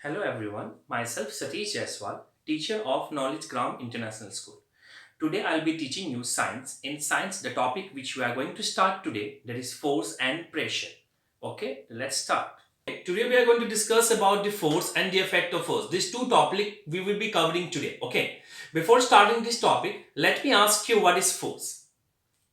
Hello everyone, myself Satish Jaiswal, teacher of Knowledgegram International School. Today I'll be teaching you science. In science, the topic which we are going to start today, that is force and pressure. Okay, let's start. Today we are going to discuss about the force and the effect of force. These two topics we will be covering today. Okay, before starting this topic, let me ask you what is force.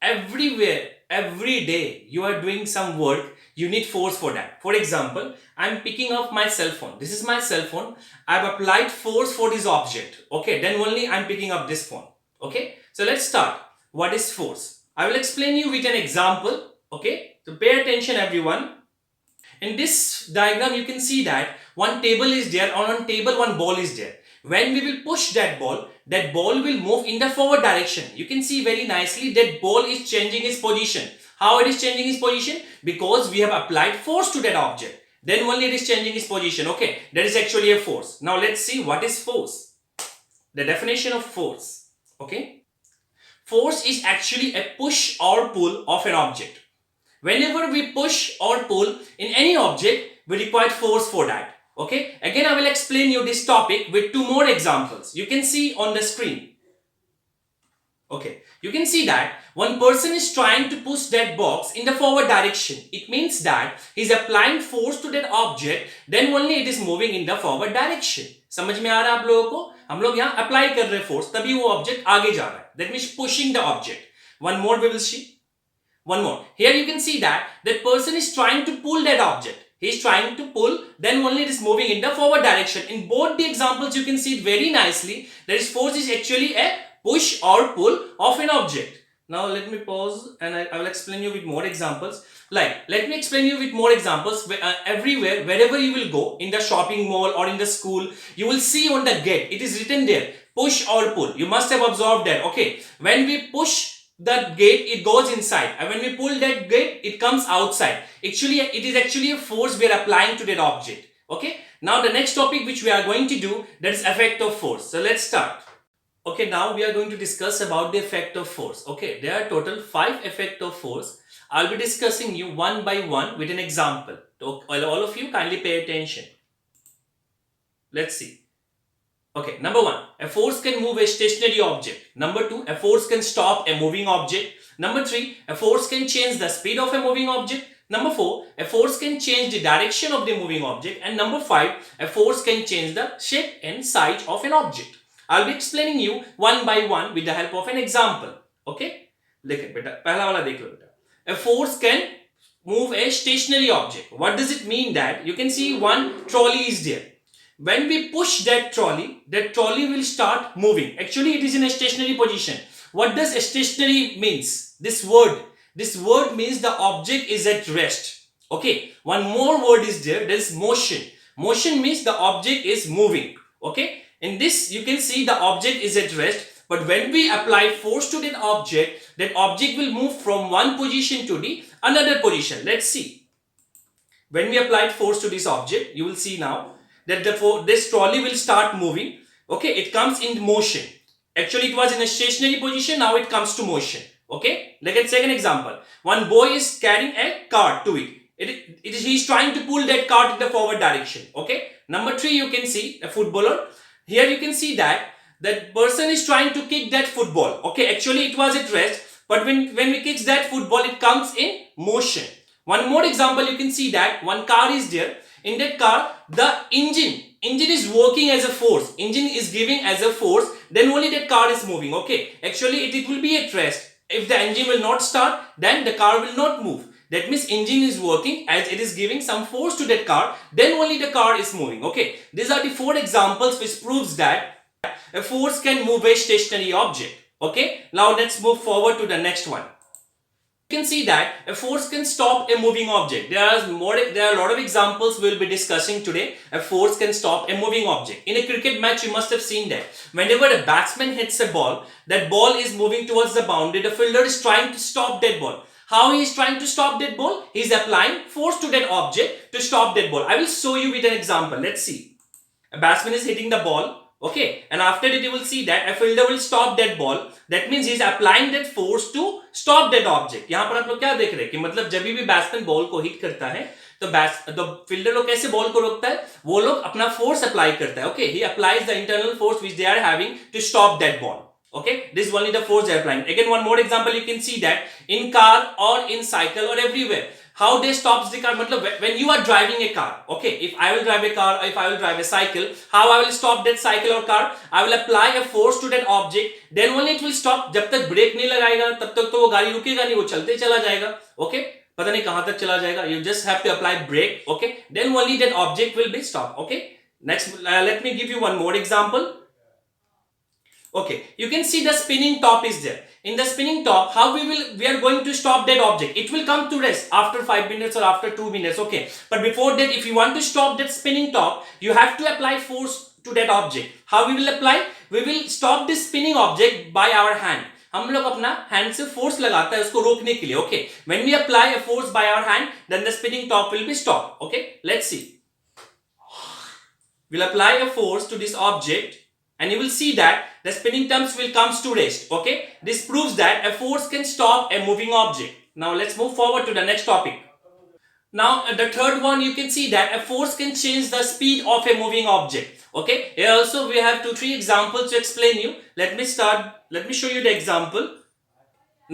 Everywhere, every day you are doing some work, you need force for that. For example, I'm picking up my cell phone. This is my cell phone. I've applied force for this object. Okay, then only I'm picking up this phone. Okay, so let's start. What is force? I will explain you with an example. Okay, so pay attention everyone. In this diagram, you can see that one table is there, on one table one ball is there. When we will push that ball will move in the forward direction. You can see very nicely that ball is changing its position. How it is changing its position? Because we have applied force to that object. Then only it is changing its position. Okay, that is actually a force. Now let's see what is force. The definition of force. Okay, force is actually a push or pull of an object. Whenever we push or pull in any object, we require force for that. Okay, again I will explain you this topic with two more examples. You can see on the screen. Okay, you can see that one person is trying to push that box in the forward direction. It means that he is applying force to that object, then only it is moving in the forward direction. समझ में आ रहा है आप लोगों को? हम लोग यहाँ अप्लाई कर रहे हैं फोर्स, तभी वो ऑब्जेक्ट आगे जा रहा है. That means pushing the object. One more we will see. One more. Here you can see that that person is trying to pull that object. He is trying to pull, then only it is moving in the forward direction. In both the examples, you can see it very nicely. That is, force is actually a push or pull of an object. Now let me pause and I will explain you with more examples. Let me explain you with more examples. Everywhere, wherever you will go, in the shopping mall or in the school, you will see on the gate, it is written there, push or pull. You must have observed that. Okay, when we push that gate, it goes inside, and when we pull that gate, it comes outside. Actually, it is actually a force we are applying to that object. Okay, now the next topic which we are going to do, that is effect of force. So let's start. Okay, now we are going to discuss about the effect of force. Okay, there are total 5 effects of force. I'll be discussing you one by one with an example. So all of you kindly pay attention. Let's see. Okay, number 1, a force can move a stationary object. Number 2, a force can stop a moving object. Number 3, a force can change the speed of a moving object. Number 4, a force can change the direction of the moving object. And number 5, a force can change the shape and size of an object. I'll be explaining you one by one with the help of an example. Okay? Dekh beta, pehla wala dekh lo beta. A force can move a stationary object. What does it mean? That you can see one trolley is there. When we push that trolley will start moving. Actually, it is in a stationary position. What does stationary means? This word means the object is at rest. Okay, one more word is there, that is motion. Motion means the object is moving. Okay, in this you can see the object is at rest, but when we apply force to that object will move from one position to the another position. Let's see. When we applied force to this object, you will see now that this trolley will start moving. Okay, it comes in motion. Actually, it was in a stationary position, now it comes to motion. Okay, let's take an example. One boy is carrying a cart to it. He is trying to pull that cart in the forward direction. Okay, number 3, you can see a footballer. Here you can see that person is trying to kick that football. Okay, actually it was at rest, but when we kick that football, it comes in motion. One more example, you can see that one car is there. In that car, the engine is working as a force. Engine is giving as a force, then only that car is moving. Okay, actually it will be at rest. If the engine will not start, then the car will not move. That means engine is working as it is giving some force to that car, then only the car is moving. Okay, these are the 4 examples which proves that a force can move a stationary object. Okay, now let's move forward to the next one. You can see that a force can stop a moving object. There are a lot of examples we will be discussing today. A force can stop a moving object. In a cricket match, you must have seen that whenever a batsman hits a ball, that ball is moving towards the boundary. The fielder is trying to stop that ball. How he is trying to stop that ball? He is applying force to that object to stop that ball. I will show you with an example. Let's see. A batsman is hitting the ball. Okay, and after that you will see that a fielder will stop that ball. That means he is applying that force to stop that object. यहाँ पर आप लोग क्या देख रहे हैं कि मतलब जब भी बैट्समैन बॉल को हिट करता है तो फील्डर लोग कैसे बॉल को रोकता है, वो लोग अपना फोर्स अप्लाई करता है. Okay, he applies the internal force which they are having to stop that ball. Okay, this is only the force they are applying. Again, one more example you can see that in car or in cycle or everywhere, how they stops the car. मतलब when you are driving a car, okay, if I will drive a car, if I will drive a cycle, how I will stop that cycle or car? I will apply a force to that object, then only it will stop. जब तक break नहीं लगाएगा तब तक तो वो गाड़ी रुकेगा नहीं, वो चलते चला जाएगा. Okay, पता नहीं कहां तक चला जाएगा. You just have to apply brake, okay, then only that object will be stopped. Okay, next let me give you one more example. Okay, you can see the spinning top is there. In the spinning top, how we are going to stop that object? It will come to rest after 5 minutes or after 2 minutes. Okay, but before that, if you want to stop that spinning top, you have to apply force to that object. How we will apply? We will stop this spinning object by our hand. हम लोग अपना hand से force लगाता है उसको रोकने के लिए. Okay, when we apply a force by our hand, then the spinning top will be stop. Okay, let's see. We'll apply a force to this object and you will see that the spinning tops will come to rest. Okay, this proves that a force can stop a moving object. Now let's move forward to the next topic. Now the third one, you can see that a force can change the speed of a moving object. Okay, here also we have 2-3 examples to explain you. Let me show you the example.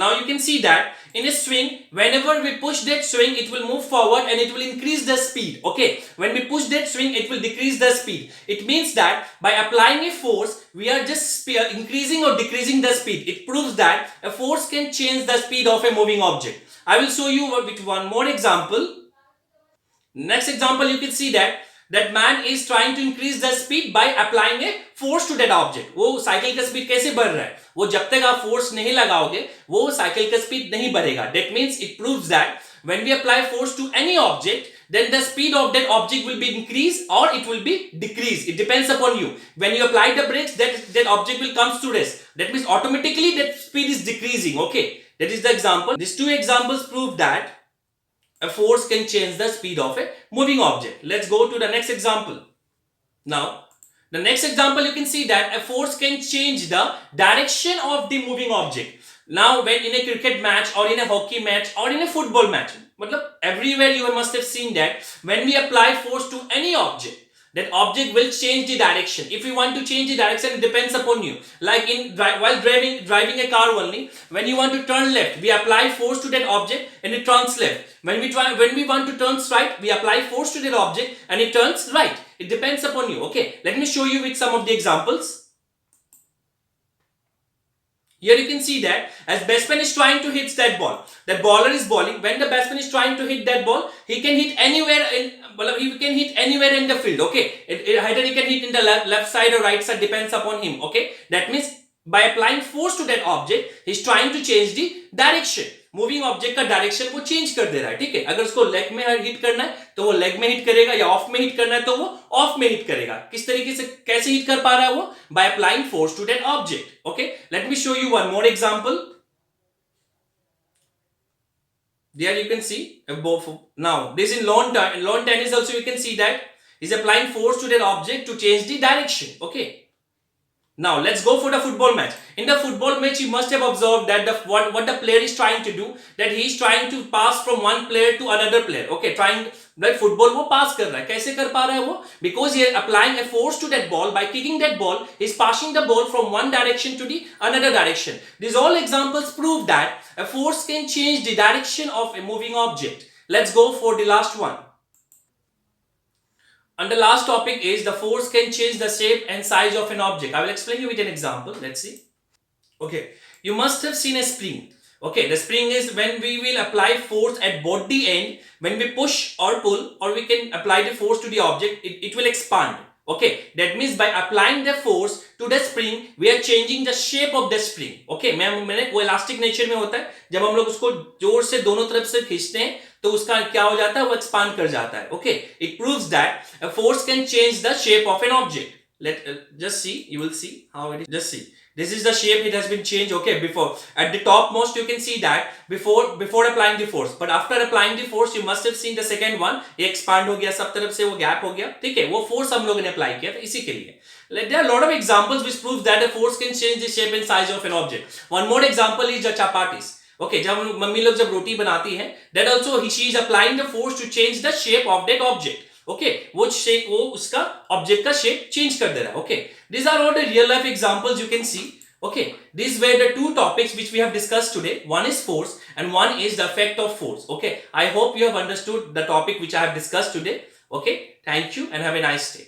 Now you can see that in a swing, whenever we push that swing, it will move forward and it will increase the speed. Okay, when we push that swing, it will decrease the speed. It means that by applying a force, we are just increasing or decreasing the speed. It proves that a force can change the speed of a moving object. I will show you with one more example. Next example, you can see that man is trying to increase the speed by applying a force to that object. वो cycle का speed कैसे बढ़ रहा है, वो जब तक आप फोर्स नहीं लगाओगे वो साइकिल का स्पीड नहीं बढ़ेगा. That means it proves that when we apply force to any object, then the speed of that object will be increased or it will be decreased. It depends upon you. When you apply the brakes, that object will come to rest. That means automatically that speed is decreasing. Okay, that is the example. These two examples prove that a force can change the speed of a moving object. Let's go to the next example. Now, the next example, you can see that a force can change the direction of the moving object. Now, when in a cricket match or in a hockey match or in a football match, everywhere you must have seen that when we apply force to any object, that object will change the direction. If you want to change the direction, it depends upon you. Like while driving a car only, when you want to turn left, we apply force to that object and it turns left. When we want to turn right, we apply force to that object and it turns right. It depends upon you. Okay, let me show you with some of the examples. Here you can see that as batsman is trying to hit that ball, the bowler is bowling. When the batsman is trying to hit that ball, he can hit anywhere in the field. Okay, either he can hit in the left side or right side, depends upon him. Okay, that means by applying force to that object, he is trying to change the direction. Moving object का direction को change कर दे रहा है. ठीक है, अगर उसको leg में हिट करना है तो वो लेग में हिट करेगा, या ऑफ में हिट करना है तो वो ऑफ में हिट करेगा. किस तरीके से कैसे हिट कर पा रहा है वो? By applying force to that object. Okay, let me show you one more example. There you can see both. Now this in lawn tennis also you can see that is applying force to that object to change the direction. Okay, now let's go for the football match. In the football match, you must have observed that what the player is trying to do, that he is trying to pass from one player to another player. Okay, trying like football वो pass कर रहा है. कैसे कर पा रहा है वो? Because he is applying a force to that ball. By kicking that ball, he is passing the ball from one direction to the another direction. These all examples prove that a force can change the direction of a moving object. Let's go for the last one. And the last topic is the force can change the shape and size of an object. I will explain you with an example. Let's see. Okay, you must have seen a spring. Okay, the spring is when we will apply force at both the end. When we push or pull, or we can apply the force to the object, it will expand. Okay, that means by applying the force to the spring, we are changing the shape of the spring. Okay, मैंने वो elastic nature में होता है, जब हम लोग उसको जोर से दोनों तरफ से खींचते हैं तो उसका क्या हो जाता है, वो expand कर जाता है. Okay, it proves that a force can change the shape of an object. Just see, you will see how it is. Just see. This is the shape, it has been changed. Okay, before at the top most you can see that before applying the force, but after applying the force you must have seen the second one, ये expand हो गया, सब तरफ से वो gap हो गया. ठीक है, वो force हम लोगों ने apply किया था इसी के लिए. There are a lot of examples which prove that a force can change the shape and size of an object. One more example is the chapatis. Okay, जब मम्मी लोग जब रोटी बनाती है, that also she is applying the force to change the shape of that object. Okay, वो shape, वो उसका object का शेप चेंज कर दे रहा है। Okay, these are all the real life examples you can see. Okay, these were the two topics which we have discussed today. One is force and one is the effect of force. Okay, I hope you have understood the topic which I have discussed today. Okay, thank you and have a nice day.